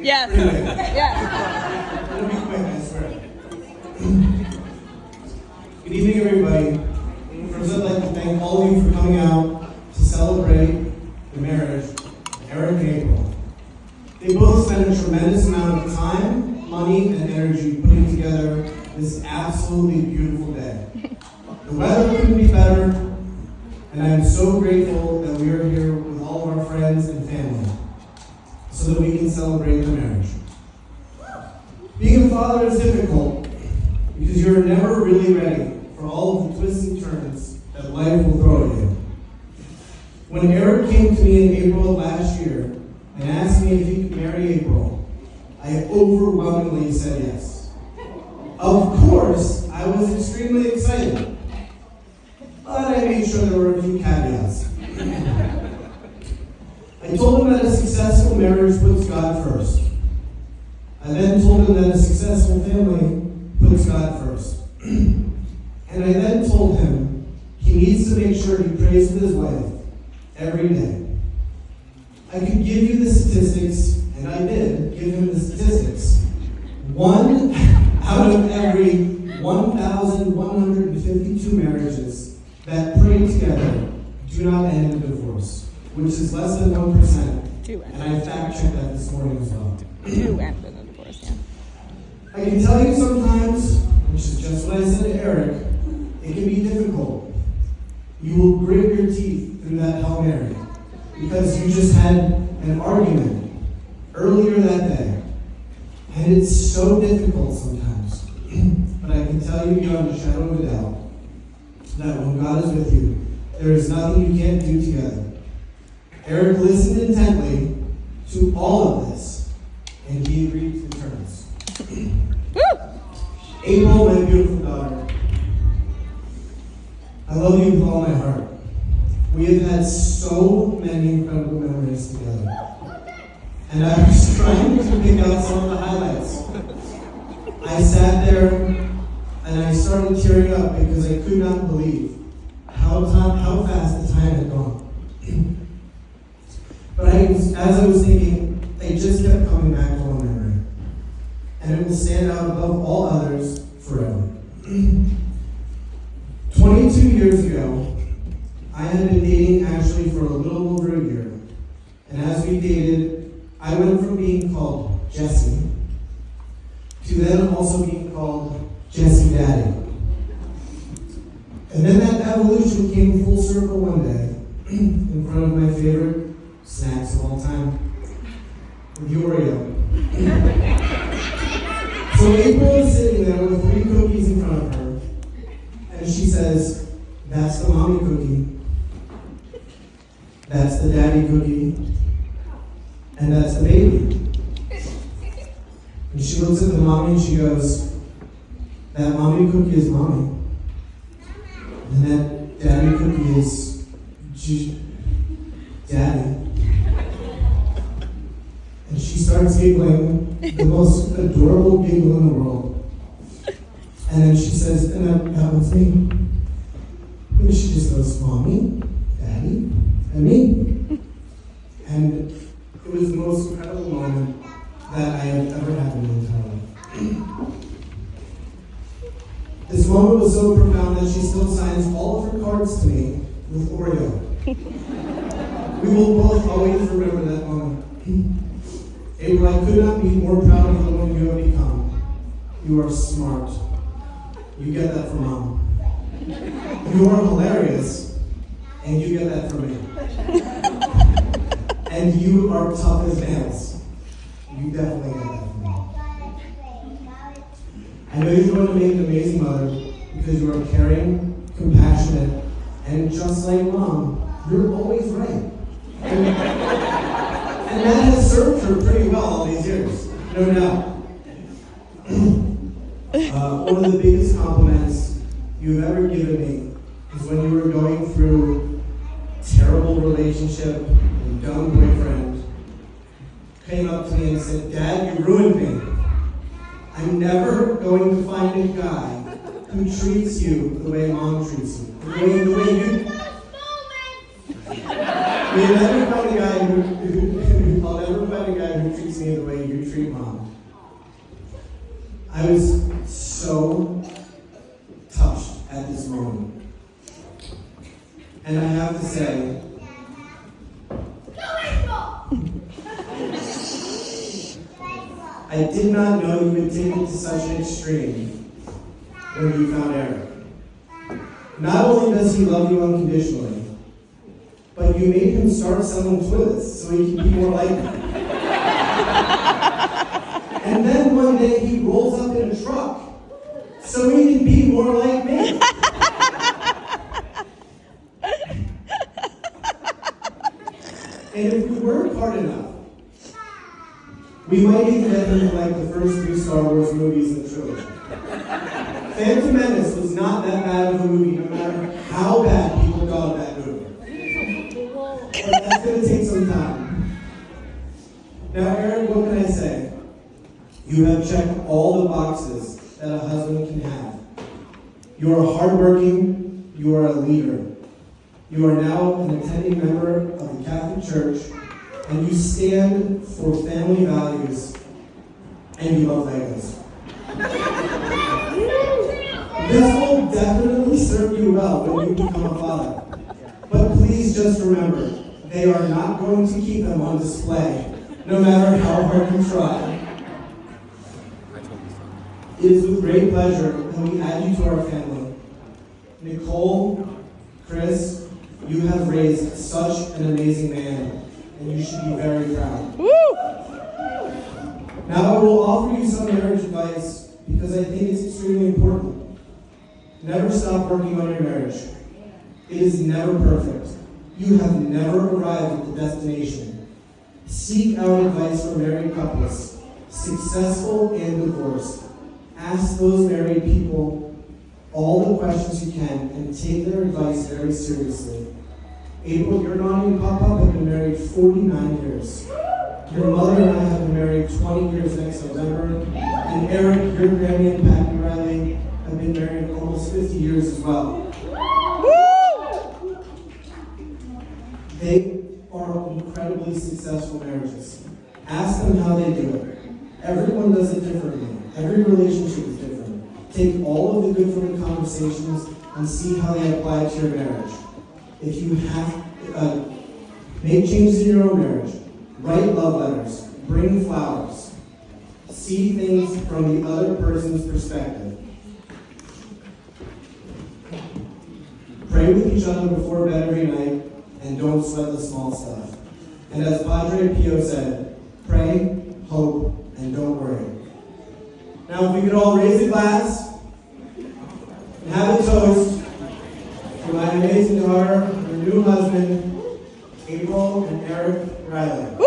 Yes. Anyway, Yes. it'll be quick, I swear. Good evening, everybody. First, I'd like to thank all of you for coming out to celebrate the marriage of Eric and April. They both spent a tremendous amount of time, money, and energy putting together this absolutely beautiful day. The weather couldn't be better, and I'm so grateful that we are here with all of our friends and family so that we can celebrate the marriage. Being a father is difficult because you're never really ready for all of the twists and turns that life will throw at you. When Eric came to me in April of last year and asked me if he could marry April, I overwhelmingly said yes. Of course, I was extremely excited, but I made sure there were a few caveats. I told him that a successful marriage puts God first. I then told him that a successful family puts God first. And I then told him he needs to make sure he prays with his wife every day. I could give you the statistics, and I did give him the statistics. 1 out of every 1,152 marriages that pray together do not end in divorce, which is less than 1%. And I fact-checked that this morning as well. Do end in a divorce, yeah. I can tell you sometimes, which is just what I said to Eric, it can be difficult. You will grit your teeth through that Hail Mary because you just had an argument earlier that day. And it's so difficult sometimes. But I can tell you beyond a shadow of a doubt that when God is with you, there is nothing you can't do together. Eric listened intently to all of this, and he agreed to the terms. April, my beautiful daughter, I love you with all my heart. We have had so many incredible memories together. And I was trying to pick out some of the highlights. I sat there and I started tearing up because I could not believe how fast the time had gone. But as I was thinking, they just kept coming back to one memory. And it will stand out above all others forever. 22 years ago, I had been dating Ashley for a little over a year. And as we dated, I went from being called Jesse to then also being called Jesse Daddy. And then that evolution came full circle one day in front of my favorite snacks of all time, the Oreo. So April is sitting there with 3 cookies in front of her, and she says, "That's the mommy cookie, that's the daddy cookie, and that's the baby." And she looks at the mommy and she goes, "That mommy cookie is mommy, and that daddy cookie is daddy." And she starts giggling, the most adorable giggle in the world. And then she says, "And that was me." And she just goes, "Mommy, Daddy, and me." And it was the most incredible moment that I have ever had in my entire life. This moment was so profound that she still signs all of her cards to me with Oreo. We will both always remember that moment. April, I could not be more proud of the woman you have become. You are smart. You get that from Mom. You are hilarious, and you get that from me. And you are tough as nails. You definitely get that from me. I know you're going to make an amazing mother because you are caring, compassionate, and just like Mom, you're always right. And that has served her pretty well all these years, no doubt. One of the biggest compliments you've ever given me is when you were going through a terrible relationship and dumb boyfriend, came up to me and said, "Dad, you ruined me. I'm never going to find a guy who treats you the way Mom treats you. The way you I'll never find a guy who treats me the way you treat I was so touched at this moment. And I have to say, I did not know you would take it to such an extreme when you found Eric. Not only does he love you unconditionally, but you made him start selling toilets so he can be more like you. And then one day he rolls up in a truck so he can be more like me. And if we work hard enough, we might even get him to like the first 3 Star Wars movies in the trilogy. Phantom Menace was not that bad of a movie, no matter how bad people thought that movie. But that's going to take some time. Now, Eric, what can I say? You have checked all the boxes that a husband can have. You are hardworking. You are a leader. You are now an attending member of the Catholic Church, and you stand for family values, and you love Legos. This will definitely serve you well when you become a father. But please just remember, they are not going to keep them on display, no matter how hard you try. It is with great pleasure that we add you to our family. Nicole, Chris, you have raised such an amazing man, and you should be very proud. Now I will offer you some marriage advice because I think it's extremely important. Never stop working on your marriage. It is never perfect. You have never arrived at the destination. Seek out advice from married couples, successful and divorced. Ask those married people all the questions you can and take their advice very seriously. April, your Nani and Papa have been married 49 years. Your mother and I have been married 20 years next November. And Eric, your Granny and Patty Riley have been married almost 50 years as well. They are incredibly successful marriages. Ask them how they do it. Everyone does it differently. Every relationship is different. Take all of the good from the conversations and see how they apply it to your marriage. If you have, make changes in your own marriage. Write love letters. Bring flowers. See things from the other person's perspective. Pray with each other before bed every night, and don't sweat the small stuff. And as Padre Pio said, pray, hope, and don't worry. Now, if we could all raise a glass and have a toast for my amazing daughter, her new husband, April and Eric Riley.